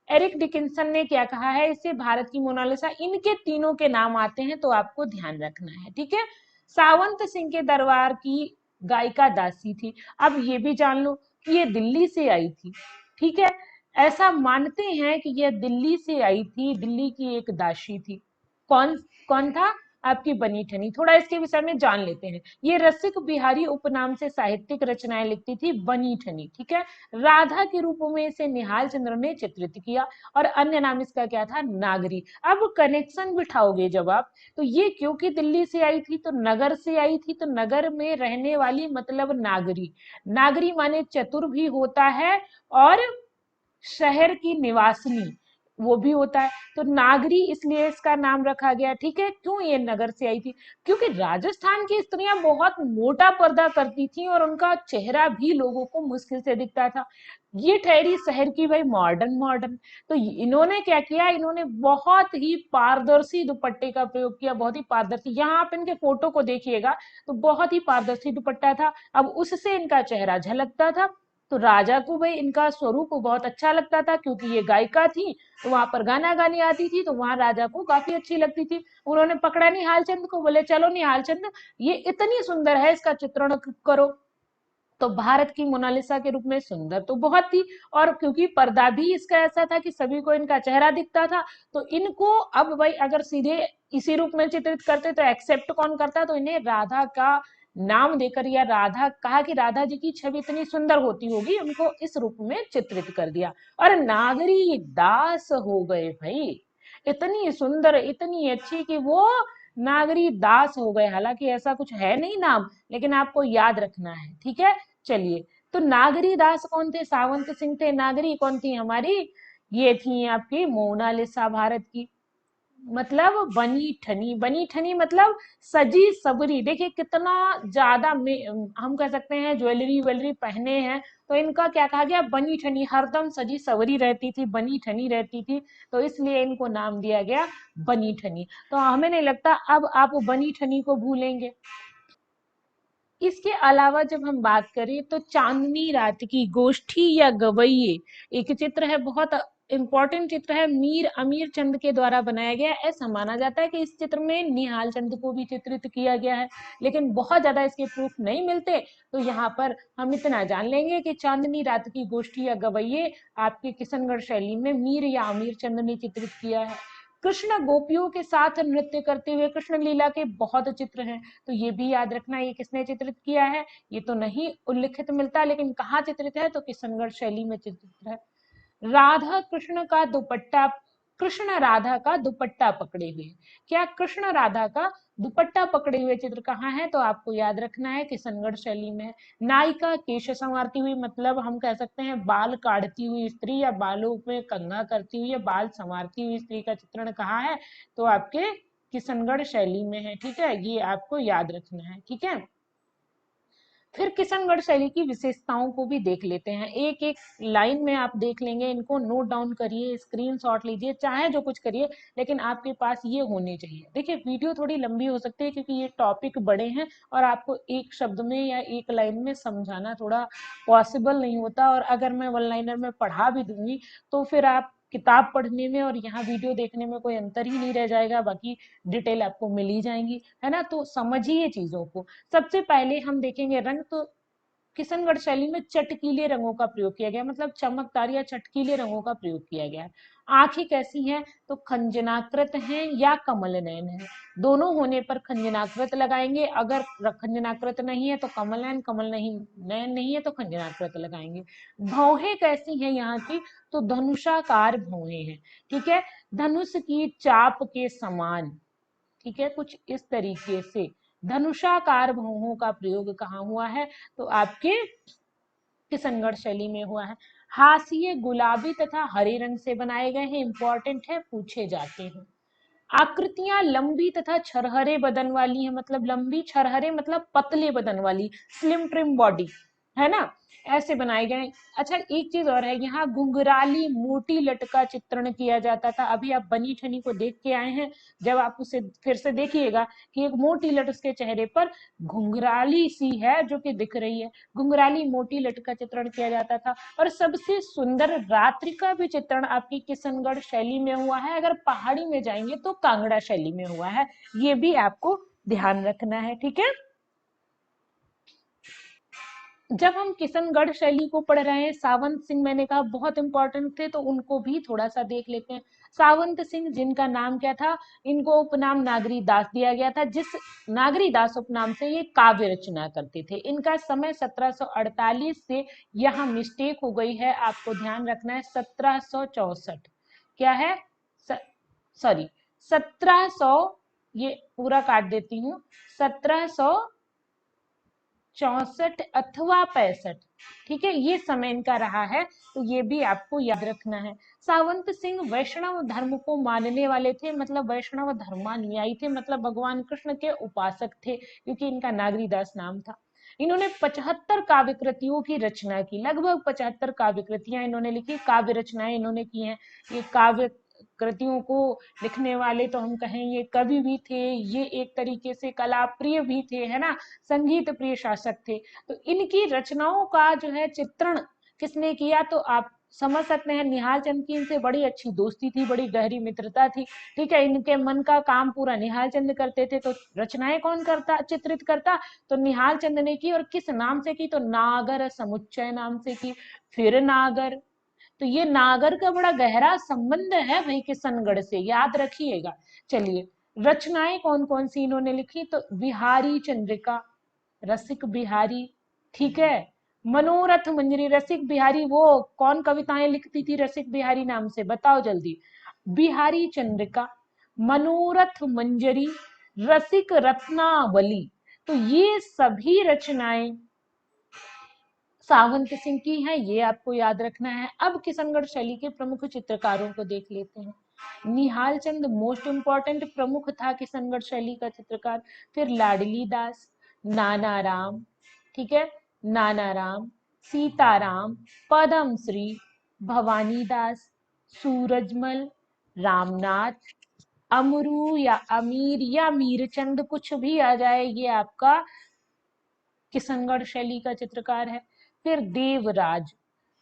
एरिक डिकिंसन ने क्या कहा है? इसे भारत की मोनालिसा। इनके तीनों के नाम आते हैं, तो आपको ध्यान रखना है। ठीक है, सावंत सिंह के दरबार की गायिका दासी थी। अब ये भी जान लो कि ये दिल्ली से आई थी। ठीक है, ऐसा मानते हैं कि यह दिल्ली से आई थी, दिल्ली की एक दासी थी। कौन कौन था? आपकी बनी ठनी। थोड़ा इसके विषय में जान लेते हैं। ये रसिक बिहारी उपनाम से साहित्यिक रचनाएं लिखती थी बनी ठनी। ठीक है, राधा के रूप में इसे निहाल चंद्र ने चित्रित किया और अन्य नाम इसका क्या था? नागरी। अब कनेक्शन बिठाओगे जब आप, तो ये क्योंकि दिल्ली से आई थी तो नगर से आई थी, तो नगर में रहने वाली मतलब नागरी। नागरी माने चतुर भी होता है और शहर की निवासिनी वो भी होता है, तो नागरी इसलिए इसका नाम रखा गया। ठीक है, क्यों ये नगर से आई थी? क्योंकि राजस्थान की स्त्रियां बहुत मोटा पर्दा करती थी और उनका चेहरा भी लोगों को मुश्किल से दिखता था। ये ठहरी शहर की भाई मॉडर्न मॉडर्न, तो इन्होंने क्या किया? इन्होंने बहुत ही पारदर्शी दुपट्टे का प्रयोग किया, बहुत ही पारदर्शी। यहाँ आप इनके फोटो को देखिएगा तो बहुत ही पारदर्शी दुपट्टा था। अब उससे इनका चेहरा झलकता था, तो राजा को भाई इनका स्वरूप बहुत अच्छा लगता था, क्योंकि ये गायिका थी तो वहां पर गाना गाने आती थी, तो वहां राजा को काफी अच्छी लगती थी। उन्होंने पकड़ा निहाल चंद को, बोले चलो निहाल चंद ये इतनी सुंदर है, इसका चित्रण करो। तो भारत की मोनालिसा के रूप में सुंदर तो बहुत थी, और क्योंकि पर्दा भी इसका ऐसा था कि सभी को इनका चेहरा दिखता था, तो इनको अब भाई अगर सीधे इसी रूप में चित्रित करते तो एक्सेप्ट कौन करता? तो इन्हें राधा का नाम देकर, या राधा कहा कि राधा जी की छवि इतनी सुंदर होती होगी, उनको इस रूप में चित्रित कर दिया और नागरी दास हो गए भाई। इतनी सुंदर, इतनी अच्छी कि वो नागरी दास हो गए। हालांकि ऐसा कुछ है नहीं नाम, लेकिन आपको याद रखना है। ठीक है, चलिए, तो नागरी दास कौन थे? सावंत सिंह थे। नागरी कौन थी हमारी? ये थी आपकी मोनालिसा भारत की। मतलब बनी ठनी, बनी ठनी मतलब सजी सबरी। देखिए कितना ज्यादा में हम कह सकते हैं ज्वेलरी वेलरी पहने हैं, तो इनका क्या कहा गया? बनी ठनी, हरदम सजी सवरी रहती थी, बनी ठनी रहती थी, तो इसलिए इनको नाम दिया गया बनी ठनी। तो हमें नहीं लगता अब आप बनी ठनी को भूलेंगे। इसके अलावा जब हम बात करें तो चांदनी रात की गोष्ठी या गवैये एक चित्र है, बहुत इंपॉर्टेंट चित्र है, मीर अमीर चंद के द्वारा बनाया गया। ऐसा माना जाता है कि इस चित्र में निहाल चंद को भी चित्रित किया गया है, लेकिन बहुत ज्यादा इसके प्रूफ नहीं मिलते। तो यहाँ पर हम इतना जान लेंगे कि चांदनी रात की गोष्ठी या गवैये आपके किशनगढ़ शैली में मीर या अमीर चंद ने चित्रित किया है। कृष्ण गोपियों के साथ नृत्य करते हुए, कृष्ण लीला के बहुत चित्र हैं, तो ये भी याद रखना ये किसने चित्रित किया है। ये तो नहीं उल्लिखित मिलता, लेकिन कहाँ चित्रित है, तो किशनगढ़ शैली में चित्रित है। राधा कृष्ण का दुपट्टा, कृष्ण राधा का दुपट्टा पकड़े हुए, क्या कृष्ण राधा का दुपट्टा पकड़े हुए चित्र कहाँ है, तो आपको याद रखना है किशनगढ़ शैली में। नायिका केश संवारती हुई, मतलब हम कह सकते हैं बाल काटती हुई स्त्री या बालों में कंघा करती हुई या बाल संवारती हुई स्त्री का चित्रण कहाँ है, तो आपके किशनगढ़ शैली में है। ठीक है, ये आपको याद रखना है। ठीक है, फिर किशनगढ़ शैली की विशेषताओं को भी देख लेते हैं, एक एक लाइन में आप देख लेंगे, इनको नोट डाउन करिए, स्क्रीनशॉट लीजिए, चाहे जो कुछ करिए, लेकिन आपके पास ये होने चाहिए। देखिए वीडियो थोड़ी लंबी हो सकती है क्योंकि ये टॉपिक बड़े हैं और आपको एक शब्द में या एक लाइन में समझाना थोड़ा पॉसिबल नहीं होता, और अगर मैं वन लाइनर में पढ़ा भी दूंगी तो फिर आप किताब पढ़ने में और यहाँ वीडियो देखने में कोई अंतर ही नहीं रह जाएगा, बाकी डिटेल आपको मिल ही जाएंगी, है ना। तो समझिए चीजों को। सबसे पहले हम देखेंगे रंग, तो किशनगढ़ शैली में चटकीले रंगों का प्रयोग किया गया, मतलब चमकदार या चटकीले रंगों का प्रयोग किया गया है। आंखें कैसी हैं, तो खंजनाकृत हैं या कमल नयन है, दोनों होने पर खंजनाकृत लगाएंगे, अगर खंजनाकृत नहीं है तो कमल नयन, कमल नहीं नयन नहीं है तो खंजनाकृत लगाएंगे। भौहें कैसी हैं यहाँ की, तो धनुषाकार भौहें हैं। ठीक है, धनुष की चाप के समान, ठीक है, कुछ इस तरीके से धनुषाकार भौहों का प्रयोग कहाँ हुआ है, तो आपके किशनगढ़ शैली में हुआ है। हाशिए गुलाबी तथा हरे रंग से बनाए गए हैं, इंपॉर्टेंट है, पूछे जाते हैं। आकृतियां लंबी तथा छरहरे बदन वाली है, मतलब लंबी, छरहरे मतलब पतले बदन वाली, स्लिम ट्रिम बॉडी, है ना, ऐसे बनाए गए। अच्छा एक चीज और है, यहाँ घुंघराली मोटी लट का चित्रण किया जाता था। अभी आप बनी ठनी को देख के आए हैं, जब आप उसे फिर से देखिएगा कि एक मोटी लट उसके चेहरे पर घुंघराली सी है जो कि दिख रही है, घुंघराली मोटी लट का चित्रण किया जाता था। और सबसे सुंदर रात्रि का भी चित्रण आपकी किशनगढ़ शैली में हुआ है, अगर पहाड़ी में जाएंगे तो कांगड़ा शैली में हुआ है, ये भी आपको ध्यान रखना है। ठीक है, जब हम किशनगढ़ शैली को पढ़ रहे हैं, सावंत सिंह मैंने कहा बहुत इंपॉर्टेंट थे, तो उनको भी थोड़ा सा देख लेते हैं। सावंत सिंह जिनका नाम क्या था, इनको उपनाम नागरी दास दिया गया था, जिस नागरी दास उपनाम से ये काव्य रचना करते थे। इनका समय 1748 से, यहाँ मिस्टेक हो गई है, आपको ध्यान रखना है 1764, क्या है, सॉरी 1700, ये पूरा काट देती हूँ, 1764 अथवा 65, ठीक है, ये समय इनका रहा है, तो ये भी आपको याद रखना है। सावंत सिंह वैष्णव धर्म को मानने वाले थे, मतलब वैष्णव धर्मानुयायी थे, मतलब भगवान कृष्ण के उपासक थे, क्योंकि इनका नागरीदास नाम था। इन्होंने 75 काव्य कृतियों की रचना की, लगभग 75 काव्य कृतियां इन्होंने लिखी, काव्य रचनाएं इन्होंने की हैं। ये काव्य कृतियों को लिखने वाले तो हम कहें ये कवि भी थे, ये एक तरीके से कला प्रिय भी थे, है ना, संगीत प्रिय शासक थे। तो इनकी रचनाओं का जो है चित्रण किसने किया, तो आप समझ सकते हैं निहाल चंद की इनसे बड़ी अच्छी दोस्ती थी, बड़ी गहरी मित्रता थी। ठीक है, इनके मन का काम पूरा निहाल चंद करते थे, तो रचनाएं कौन करता, चित्रित करता, तो निहाल चंद ने की, और किस नाम से की, तो नागर समुच्चय नाम से की। फिर नागर, तो ये नागर का बड़ा गहरा संबंध है भाई किशनगढ़ से, याद रखिएगा। चलिए, रचनाएं कौन कौन सी इन्होंने लिखी, तो बिहारी चंद्रिका, रसिक बिहारी, ठीक है, मनोरथ मंजरी, रसिक बिहारी, वो कौन कविताएं लिखती थी रसिक बिहारी नाम से, बताओ जल्दी, बिहारी चंद्रिका, मनोरथ मंजरी, रसिक रत्नावली, तो ये सभी रचनाएं सावंत सिंह की हैं, ये आपको याद रखना है। अब किशनगढ़ शैली के प्रमुख चित्रकारों को देख लेते हैं। निहाल चंद मोस्ट इंपॉर्टेंट प्रमुख था किशनगढ़ शैली का चित्रकार, फिर लाडली दास, नाना राम, ठीक है, नाना राम, सीताराम, पदम श्री, भवानी दास, सूरजमल, रामनाथ, अमरू या अमीर या मीरचंद, कुछ भी आ जाए, ये आपका किशनगढ़ शैली का चित्रकार है। फिर देवराज,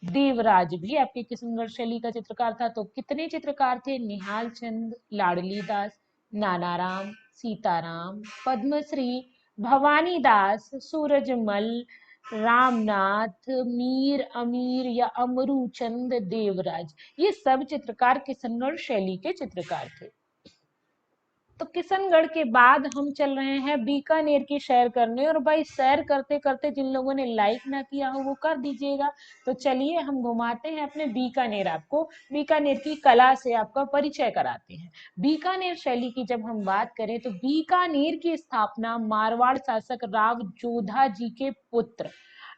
देवराज भी आपके किशनगढ़ शैली का चित्रकार था। तो कितने चित्रकार थे, निहाल चंद, लाडली दास, नानाराम, सीताराम, पद्मश्री, भवानी दास, सूरजमल, रामनाथ, मीर अमीर या अमरू चंद, देवराज, ये सब चित्रकार किशनगढ़ शैली के चित्रकार थे। तो किशनगढ़ के बाद हम चल रहे हैं बीकानेर की सैर करने, और भाई सैर करते करते जिन लोगों ने लाइक ना किया हो वो कर दीजिएगा। तो चलिए हम घुमाते हैं अपने बीकानेर, आपको बीकानेर की कला से आपका परिचय कराते हैं। बीकानेर शैली की जब हम बात करें तो बीकानेर की स्थापना मारवाड़ शासक राव जोधा जी के पुत्र,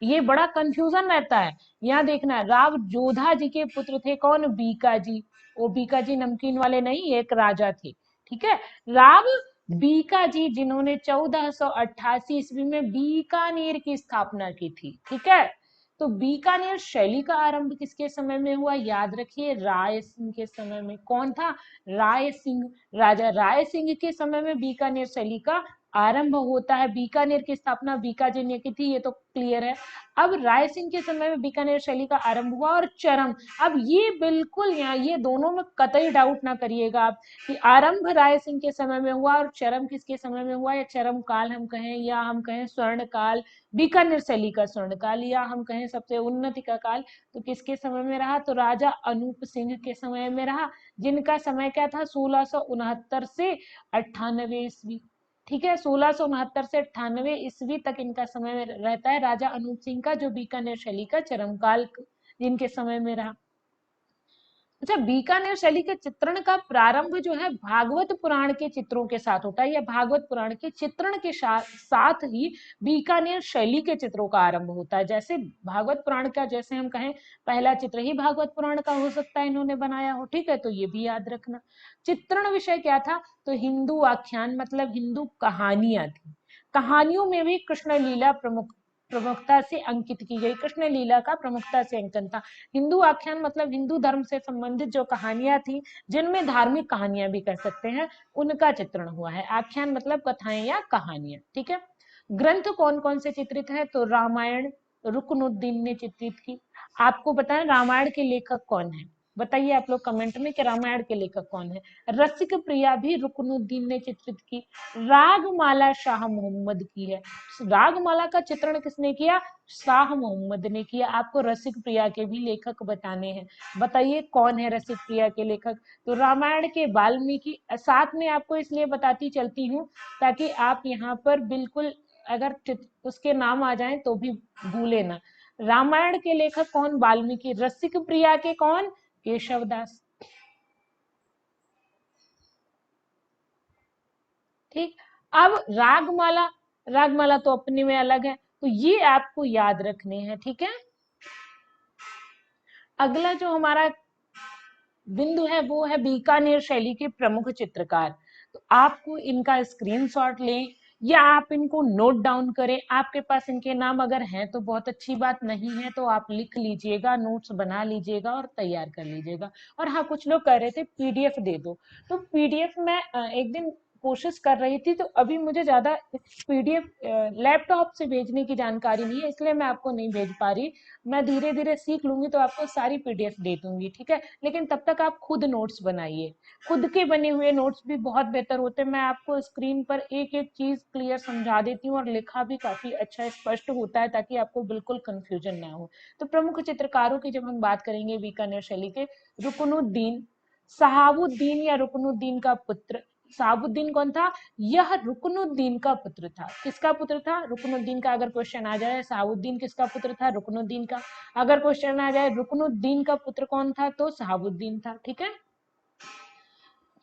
ये बड़ा कंफ्यूजन रहता है, यहाँ देखना है, राव जोधा जी के पुत्र थे कौन? बीका जी। वो बीका जी नमकीन वाले नहीं, एक राजा थे, ठीक है। राव बीका जी, जिन्होंने 1488 ईस्वी में बीकानेर की स्थापना की थी, ठीक है। तो बीकानेर शैली का आरंभ किसके समय में हुआ? याद रखिए, राय सिंह के समय में। कौन था? राय सिंह। राजा राय सिंह के समय में बीकानेर शैली का आरंभ होता है। बीकानेर की स्थापना बीका जी ने की थी, ये तो क्लियर है। अब राय सिंह के समय में बीकानेर शैली का आरंभ हुआ, और चरम, अब ये बिल्कुल यहाँ ये दोनों में कतई डाउट ना करिएगा आप कि आरंभ राय सिंह के समय में हुआ और चरम किसके समय में हुआ, या चरम काल हम कहें, या हम कहें स्वर्ण काल, बीकानेर शैली का स्वर्ण काल, या हम कहें सबसे उन्नति का काल, तो किसके समय में रहा? तो राजा अनूप सिंह के समय में रहा, जिनका समय क्या था? 1669 से 98 ईस्वी, ठीक है। 1669 से 98 ईस्वी तक इनका समय में रहता है राजा अनूप सिंह का, जो बीकानेर शैली का चरमकाल जिनके समय में रहा। अच्छा, बीकानेर शैली के चित्रण का प्रारंभ जो है भागवत पुराण के चित्रों के साथ होता है, या भागवत पुराण के चित्रण के साथ ही बीकानेर शैली के चित्रों का आरंभ होता है। जैसे भागवत पुराण का, जैसे हम कहें, पहला चित्र ही भागवत पुराण का हो सकता है इन्होंने बनाया हो, ठीक है, तो ये भी याद रखना। चित्रण विषय क्या था? तो हिंदू आख्यान, मतलब हिंदू कहानियां थी। कहानियों में भी कृष्ण लीला प्रमुखता से अंकित की गई, कृष्ण लीला का प्रमुखता से अंकन था। हिंदू आख्यान मतलब हिंदू धर्म से संबंधित जो कहानियां थी, जिनमें धार्मिक कहानियां भी कह सकते हैं, उनका चित्रण हुआ है। आख्यान मतलब कथाएं या कहानियां, ठीक है। ग्रंथ कौन कौन से चित्रित है? तो रामायण रुकनुद्दीन ने चित्रित की। आपको बताएं रामायण के लेखक कौन है? बताइए आप लोग कमेंट में कि रामायण के लेखक कौन है। रसिक प्रिया भी रुकनुद्दीन ने चित्रित की। रागमाला शाह मोहम्मद की है। रागमाला का चित्रण किसने किया? शाह मोहम्मद ने किया। आपको रसिक प्रिया के भी लेखक बताने हैं, बताइए कौन है रसिक प्रिया के लेखक? तो रामायण के वाल्मीकि। साथ में आपको इसलिए बताती चलती हूँ ताकि आप यहाँ पर बिल्कुल अगर उसके नाम आ जाएं तो भी भूले ना। रामायण के लेखक कौन? वाल्मीकि। रसिक प्रिया के कौन? केशवदास, ठीक। अब रागमाला, रागमाला तो अपने में अलग है, तो ये आपको याद रखने हैं, ठीक है। अगला जो हमारा बिंदु है वो है बीकानेर शैली के प्रमुख चित्रकार। तो आपको इनका स्क्रीनशॉट लें या आप इनको नोट डाउन करें। आपके पास इनके नाम अगर हैं तो बहुत अच्छी बात, नहीं है तो आप लिख लीजिएगा, नोट्स बना लीजिएगा और तैयार कर लीजिएगा। और हाँ, कुछ लोग कह रहे थे पीडीएफ दे दो, तो पीडीएफ मैं एक दिन कोशिश कर रही थी, तो अभी मुझे ज्यादा पीडीएफ लैपटॉप से भेजने की जानकारी नहीं है, इसलिए मैं आपको नहीं भेज पा रही। मैं धीरे धीरे सीख लूंगी तो आपको सारी पीडीएफ दे दूंगी, ठीक है। लेकिन तब तक आप खुद नोट्स बनाइए, खुद के बने हुए नोट्स भी बहुत बेहतर होते हैं। मैं आपको स्क्रीन पर एक एक चीज क्लियर समझा देती हूँ, और लिखा भी काफी अच्छा स्पष्ट होता है ताकि आपको बिल्कुल कंफ्यूजन ना हो। तो प्रमुख चित्रकारों की जब हम बात करेंगे बीकानेर शैली के, रुकनुद्दीन, सहाबुद्दीन या रुकनुद्दीन का पुत्र। सहाबुद्दीन कौन था? यह रुकनुद्दीन का पुत्र था। किसका पुत्र था? रुकनुद्दीन का। अगर क्वेश्चन आ जाए सहाबुद्दीन किसका पुत्र था? रुकनुद्दीन का। अगर क्वेश्चन आ जाए रुकनुद्दीन का पुत्र कौन था, तो सहाबुद्दीन था, ठीक है।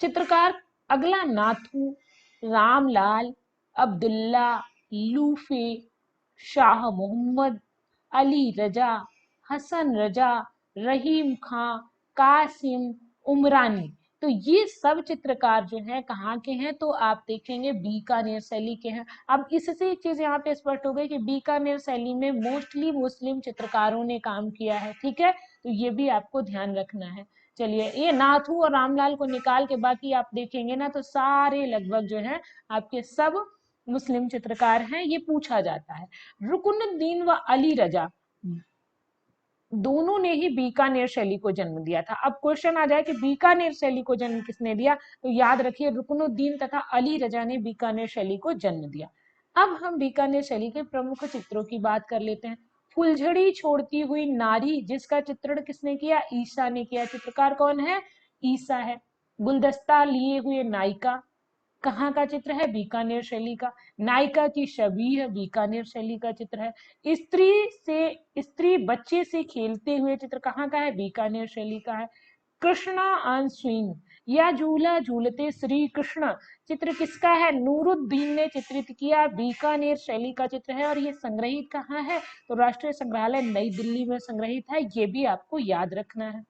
चित्रकार अगला नाथू, रामलाल, अब्दुल्ला, लूफे, शाह मोहम्मद, अली रजा, हसन रजा, रहीम खां, कासिम, उमरानी। तो ये सब चित्रकार जो है कहाँ के हैं? तो आप देखेंगे बीकानेर शैली के हैं। अब इससे एक चीज यहाँ पे स्पष्ट हो गई कि बीकानेर शैली में मोस्टली मुस्लिम चित्रकारों ने काम किया है, ठीक है। तो ये भी आपको ध्यान रखना है। चलिए, ये नाथू और रामलाल को निकाल के बाकी आप देखेंगे ना तो सारे लगभग जो है आपके सब मुस्लिम चित्रकार हैं, ये पूछा जाता है। रुकनुद्दीन व अली रजा दोनों ने ही बीकानेर शैली को जन्म दिया था। अब क्वेश्चन आ जाए कि बीकानेर शैली को जन्म किसने दिया, तो याद रखिए रुकनुद्दीन तथा अली रजा ने बीकानेर शैली को जन्म दिया। अब हम बीकानेर शैली के प्रमुख चित्रों की बात कर लेते हैं। फुलझड़ी छोड़ती हुई नारी, जिसका चित्रण किसने किया? ईसा ने किया। चित्रकार कौन है? ईसा है। गुलदस्ता लिए हुए नायिका, कहाँ का चित्र है? बीकानेर शैली का। नायिका की छवि है, बीकानेर शैली का चित्र है। स्त्री बच्चे से खेलते हुए चित्र कहाँ का है? बीकानेर शैली का है। कृष्णा ऑन स्विंग, या झूला झूलते श्री कृष्ण, चित्र किसका है? नूरुद्दीन ने चित्रित किया, बीकानेर शैली का चित्र है। और ये संग्रहित कहाँ है? तो राष्ट्रीय संग्रहालय नई दिल्ली में संग्रहित है, ये भी आपको याद रखना है।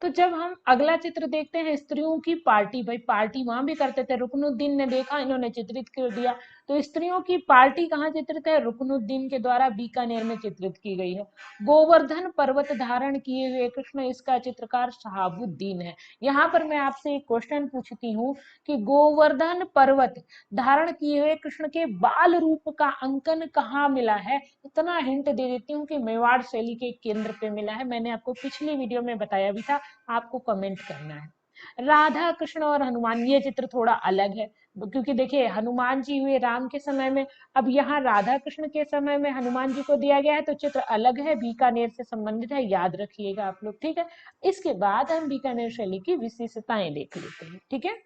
तो जब हम अगला चित्र देखते हैं, स्त्रियों की पार्टी, भाई पार्टी वहां भी करते थे, रुकनुद्दीन ने देखा, इन्होंने चित्रित कर दिया। तो स्त्रियों की पार्टी कहाँ चित्रित है? रुकनुद्दीन के द्वारा बीकानेर में चित्रित की गई है। गोवर्धन पर्वत धारण किए हुए कृष्ण, इसका चित्रकार शहाबुद्दीन है। यहाँ पर मैं आपसे एक क्वेश्चन पूछती हूँ कि गोवर्धन पर्वत धारण किए हुए कृष्ण के बाल रूप का अंकन कहाँ मिला है? इतना हिंट दे देती हूँ कि मेवाड़ शैली के केंद्र पे मिला है। मैंने आपको पिछली वीडियो में बताया भी था, आपको कमेंट करना है। राधा कृष्ण और हनुमान, ये चित्र थोड़ा अलग है, क्योंकि देखिए हनुमान जी हुए राम के समय में, अब यहाँ राधा कृष्ण के समय में हनुमान जी को दिया गया है, तो चित्र अलग है, बीकानेर से संबंधित है, याद रखिएगा आप लोग, ठीक है। इसके बाद हम बीकानेर शैली की विशेषताएं देख लेते हैं, ठीक है।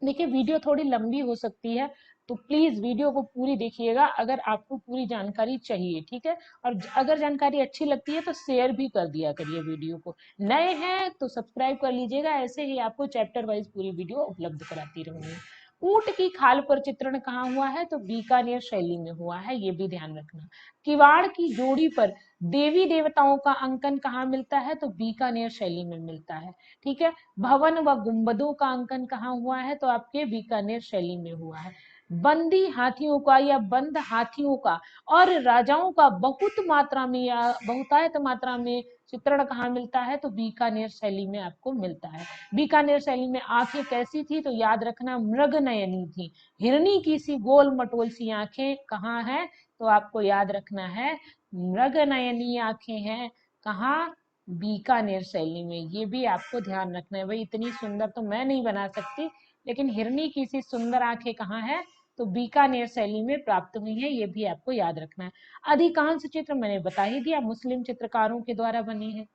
देखिए वीडियो थोड़ी लंबी हो सकती है, तो प्लीज वीडियो को पूरी देखिएगा अगर आपको पूरी जानकारी चाहिए, ठीक है। और अगर जानकारी अच्छी लगती है तो शेयर भी कर दिया करिए वीडियो को। नए हैं तो सब्सक्राइब कर लीजिएगा, ऐसे ही आपको चैप्टर वाइज पूरी वीडियो उपलब्ध कराती रहूंगी। ऊंट की खाल पर चित्रण कहाँ हुआ है? तो बीकानेर शैली में हुआ है, ये भी ध्यान रखना। किवाड़ की जोड़ी पर देवी देवताओं का अंकन कहाँ मिलता है? तो बीकानेर शैली में मिलता है, ठीक है। भवन व गुंबदों का अंकन कहाँ हुआ है? तो आपके बीकानेर शैली में हुआ है। बंदी हाथियों का या बंद हाथियों का और राजाओं का बहुत मात्रा में या बहुतायत मात्रा में चित्रण कहाँ मिलता है? तो बीकानेर शैली में आपको मिलता है। बीकानेर शैली में आंखें कैसी थी? तो याद रखना मृग नयनी थी। हिरनी की सी गोल मटोल सी आंखें कहाँ है? तो आपको याद रखना है मृग नयनी आंखें हैं कहाँ? बीकानेर शैली में। ये भी आपको ध्यान रखना है। भाई इतनी सुंदर तो मैं नहीं बना सकती, लेकिन हिरनी की सी सुंदर आंखें कहाँ है? तो बीकानेर शैली में प्राप्त हुई है, ये भी आपको याद रखना है। अधिकांश चित्र मैंने बता ही दिया मुस्लिम चित्रकारों के द्वारा बने हैं।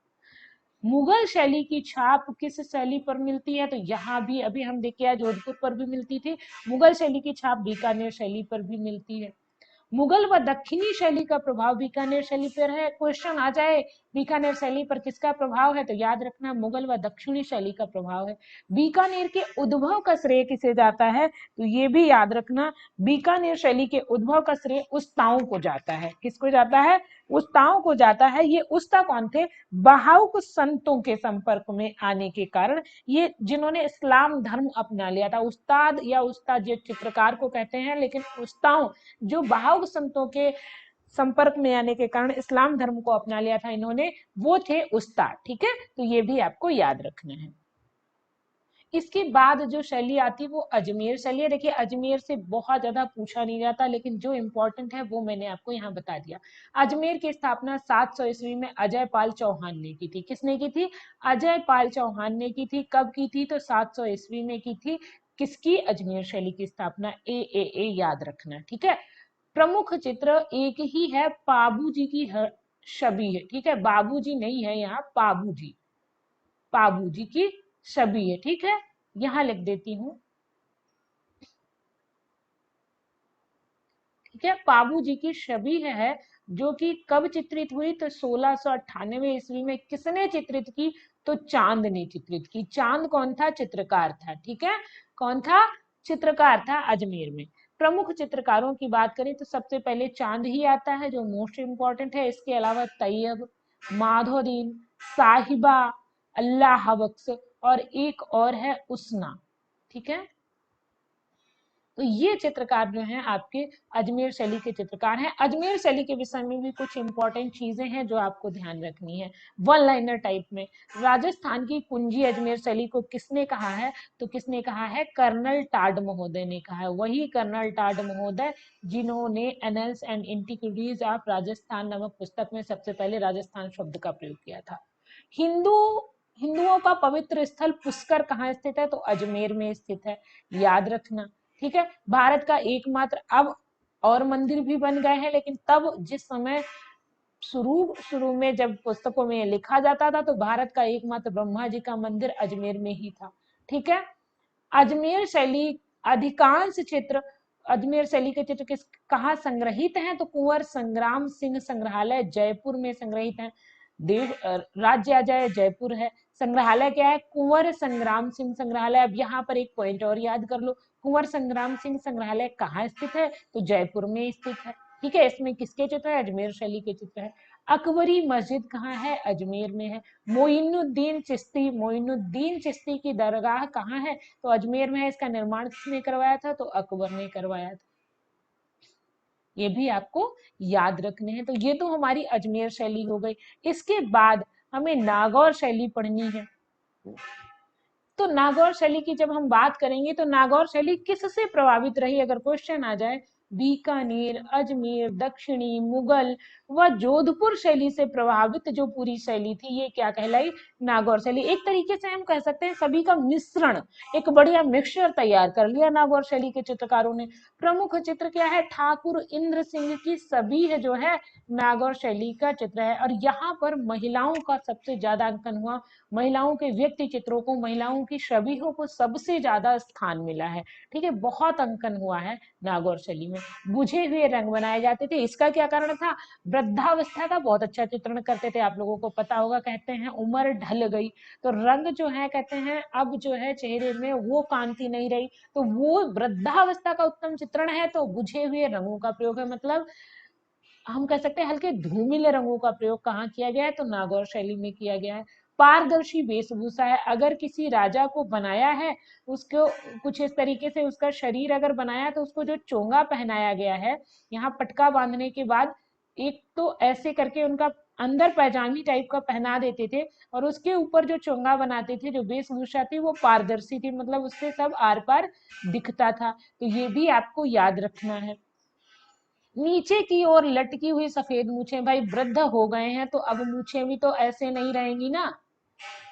मुगल शैली की छाप किस शैली पर मिलती है? तो यहाँ भी अभी हम देखे जोधपुर पर भी मिलती थी, मुगल शैली की छाप बीकानेर शैली पर भी मिलती है। मुगल व दक्षिणी शैली का प्रभाव बीकानेर शैली पर है। क्वेश्चन आ जाए बीकानेर शैली पर किसका प्रभाव है? तो याद रखना मुगल व दक्षिणी शैली का प्रभाव है। बीकानेर के उद्भव का श्रेय किसे जाता है? तो ये भी याद रखना बीकानेर शैली के उद्भव का श्रेय उस्ताओं को जाता है। किसको जाता है? उस्ताओं को जाता है। ये उस्ता कौन थे? बहाउक संतों के संपर्क में आने के कारण, ये जिन्होंने इस्लाम धर्म अपना लिया था। उस्ताद या उस्ताद ये चित्रकार को कहते हैं, लेकिन उस्ताओं जो बहाव संतों के संपर्क में आने के कारण इस्लाम धर्म को अपना लिया था इन्होंने, वो थे उस्ताद, ठीक है। तो ये भी आपको याद रखना है। इसके बाद जो शैली आती है वो अजमेर शैली है। देखिए अजमेर से बहुत ज्यादा पूछा नहीं जाता, लेकिन जो इंपॉर्टेंट है वो मैंने आपको यहाँ बता दिया। अजमेर की स्थापना 700 ईस्वी में अजय पाल चौहान ने की थी। किसने की थी? अजय पाल चौहान ने की थी। कब की थी? तो 700 ईस्वी में की थी। किसकी? अजमेर शैली की स्थापना। ए याद रखना, ठीक है। प्रमुख चित्र एक ही है, पाबूजी की छवि है, ठीक है। बाबूजी नहीं है यहाँ, पाबूजी, पाबूजी की छवि है, ठीक है। यहां लिख देती हूं, ठीक है। पाबूजी की छवि है जो कि कब चित्रित हुई? तो 1698 ईस्वी में। किसने चित्रित की? तो चांद ने चित्रित की। चांद कौन था? चित्रकार था, ठीक है। कौन था? चित्रकार था अजमेर में। प्रमुख चित्रकारों की बात करें तो सबसे पहले चांद ही आता है जो मोस्ट इंपॉर्टेंट है। इसके अलावा तैयब, माधोदीन, साहिबा, अल्लाह बख्श और एक और है उसना, ठीक है। तो ये चित्रकार जो हैं आपके अजमेर शैली के चित्रकार हैं। अजमेर शैली के विषय में भी कुछ इंपॉर्टेंट चीजें हैं जो आपको ध्यान रखनी है। वन लाइनर टाइप में, राजस्थान की कुंजी अजमेर शैली को किसने कहा है? तो किसने कहा है? कर्नल टाड महोदय ने कहा है। वही कर्नल टाड महोदय जिन्होंने annuls and antiquities of Rajasthan नामक पुस्तक में सबसे पहले राजस्थान शब्द का प्रयोग किया था। हिंदुओं का पवित्र स्थल पुष्कर कहाँ स्थित है? तो अजमेर में स्थित है, याद रखना, ठीक है। भारत का एकमात्र, अब और मंदिर भी बन गए हैं, लेकिन तब जिस समय शुरू शुरू में जब पुस्तकों में लिखा जाता था तो भारत का एकमात्र ब्रह्मा जी का मंदिर अजमेर में ही था, ठीक है। अजमेर शैली अधिकांश चित्र, अजमेर शैली के चित्र किस कहाँ संग्रहित हैं? तो कुंवर संग्राम सिंह संग्रहालय जयपुर में संग्रहित हैं। देव राज्य आ जाए जयपुर है, संग्रहालय क्या है? कुंवर संग्राम सिंह संग्रहालय। अब यहाँ पर एक पॉइंट और याद कर लो, कुंवर संग्राम सिंह संग्रहालय कहाँ स्थित है? तो जयपुर में स्थित है। ठीक है, इसमें किसके चित्र है? अजमेर शैली के चित्र है। अकबरी मस्जिद कहाँ है? अजमेर में है। मोइनुद्दीन चिश्ती की दरगाह कहाँ है? तो अजमेर में है। इसका निर्माण किसने करवाया था? तो अकबर ने करवाया था। ये भी आपको याद रखने हैं। तो ये तो हमारी अजमेर शैली हो गई। इसके बाद हमें नागौर शैली पढ़नी है। तो नागौर शैली की जब हम बात करेंगे तो नागौर शैली किससे प्रभावित रही? अगर क्वेश्चन आ जाए, बीकानेर, अजमेर, दक्षिणी, मुगल व जोधपुर शैली से प्रभावित जो पूरी शैली थी, ये क्या कहलाई? नागौर शैली। एक तरीके से हम कह सकते हैं सभी का मिश्रण, एक बढ़िया मिक्सचर तैयार कर लिया नागौर शैली के चित्रकारों ने। प्रमुख चित्र क्या है? ठाकुर इंद्र सिंह की सभी है जो है नागौर शैली का चित्र है। और यहाँ पर महिलाओं का सबसे ज्यादा अंकन हुआ, महिलाओं के व्यक्ति चित्रों को, महिलाओं की छवियों को सबसे ज्यादा स्थान मिला है। ठीक है, बहुत अंकन हुआ है नागौर शैली में। बुझे हुए रंग बनाए जाते थे। इसका क्या कारण था? वृद्धावस्था का बहुत अच्छा चित्रण करते थे। आप लोगों को पता होगा, कहते हैं उम्र ढल गई तो रंग जो है, कहते हैं अब जो है चेहरे में वो कांति नहीं रही, तो वो वृद्धावस्था का उत्तम चित्रण है। तो बुझे हुए रंगों का प्रयोग है, मतलब हम कह सकते हैं हल्के धूमिल रंगों का प्रयोग कहाँ किया गया है? तो नागौर शैली में किया गया है। पारदर्शी वेशभूषा है। अगर किसी राजा को बनाया है, उसको कुछ इस तरीके से उसका शरीर अगर बनाया, तो उसको जो चोंगा पहनाया गया है, यहाँ पटका बांधने के बाद एक तो ऐसे करके उनका अंदर पैजामी टाइप का पहना देते थे, और उसके ऊपर जो चोंगा बनाते थे, जो वेशभूषा थी, वो पारदर्शी थी, मतलब उससे सब आर पार दिखता था। तो ये भी आपको याद रखना है। नीचे की ओर लटकी हुई सफेद मूछें, भाई वृद्ध हो गए हैं तो अब मूछें भी तो ऐसे नहीं रहेंगी ना।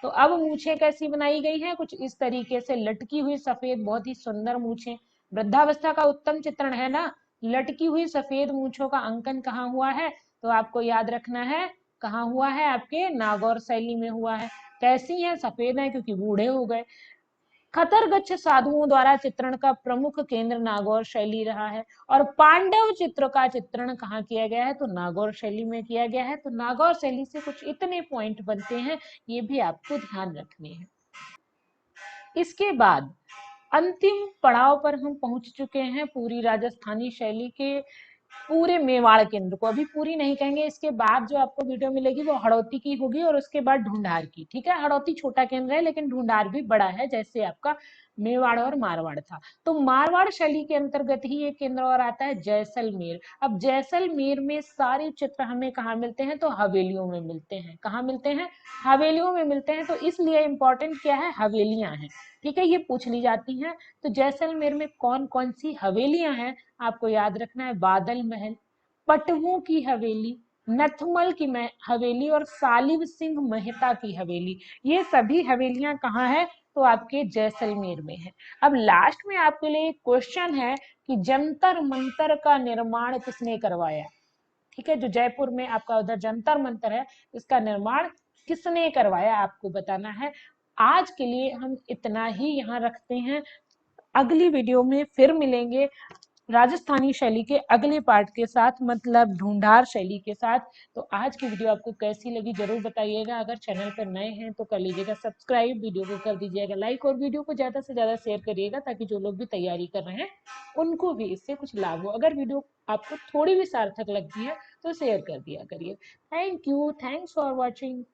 तो अब मूछें कैसी बनाई गई हैं? कुछ इस तरीके से लटकी हुई सफेद, बहुत ही सुंदर मूछें। वृद्धावस्था का उत्तम चित्रण है ना। लटकी हुई सफेद मूछों का अंकन कहाँ हुआ है? तो आपको याद रखना है, कहाँ हुआ है? आपके नागौर शैली में हुआ है। कैसी है? सफेद है, क्योंकि बूढ़े हो गए। खतरगच्छ साधुओं द्वारा चित्रण का प्रमुख केंद्र नागौर शैली रहा है। और पांडव चित्र का चित्रण कहाँ किया गया है? तो नागौर शैली में किया गया है। तो नागौर शैली से कुछ इतने पॉइंट बनते हैं, ये भी आपको ध्यान रखने हैं। इसके बाद अंतिम पड़ाव पर हम पहुंच चुके हैं पूरी राजस्थानी शैली के पूरे मेवाड़ केंद्र को। अभी पूरी नहीं कहेंगे, इसके बाद जो आपको वीडियो मिलेगी वो हड़ौती की होगी और उसके बाद ढूंढार की। ठीक है, हड़ौती छोटा केंद्र है लेकिन ढूंढार भी बड़ा है, जैसे आपका मेवाड़ और मारवाड़ था। तो मारवाड़ शैली के अंतर्गत ही एक केंद्र और आता है जैसलमेर। अब जैसलमेर में सारे चित्र हमें कहाँ मिलते हैं? तो हवेलियों में मिलते हैं। कहाँ मिलते हैं? हवेलियों में मिलते हैं। तो इसलिए इंपॉर्टेंट क्या है? हवेलियां हैं। ठीक है, ये पूछ ली जाती हैं। तो जैसलमेर में कौन कौन सी हवेलियां हैं आपको याद रखना है? बादल महल, पटवों की हवेली, नथमल की हवेली और सालिब सिंह मेहता की हवेली। ये सभी हवेलियां कहाँ है? तो आपके जैसलमेर में है। अब लास्ट में आपके लिए एक क्वेश्चन है कि जंतर मंतर का निर्माण किसने करवाया? ठीक है, जो जयपुर में आपका उधर जंतर मंतर है, इसका निर्माण किसने करवाया आपको बताना है। आज के लिए हम इतना ही यहाँ रखते हैं। अगली वीडियो में फिर मिलेंगे राजस्थानी शैली के अगले पार्ट के साथ, मतलब ढूंढार शैली के साथ। तो आज की वीडियो आपको कैसी लगी जरूर बताइएगा। अगर चैनल पर नए हैं तो कर लीजिएगा सब्सक्राइब, वीडियो को कर दीजिएगा लाइक और वीडियो को ज्यादा से ज्यादा शेयर करिएगा, ताकि जो लोग भी तैयारी कर रहे हैं उनको भी इससे कुछ लाभ हो। अगर वीडियो आपको थोड़ी भी सार्थक लगती है तो शेयर कर दिया करिए। Thank you, thanks for watching.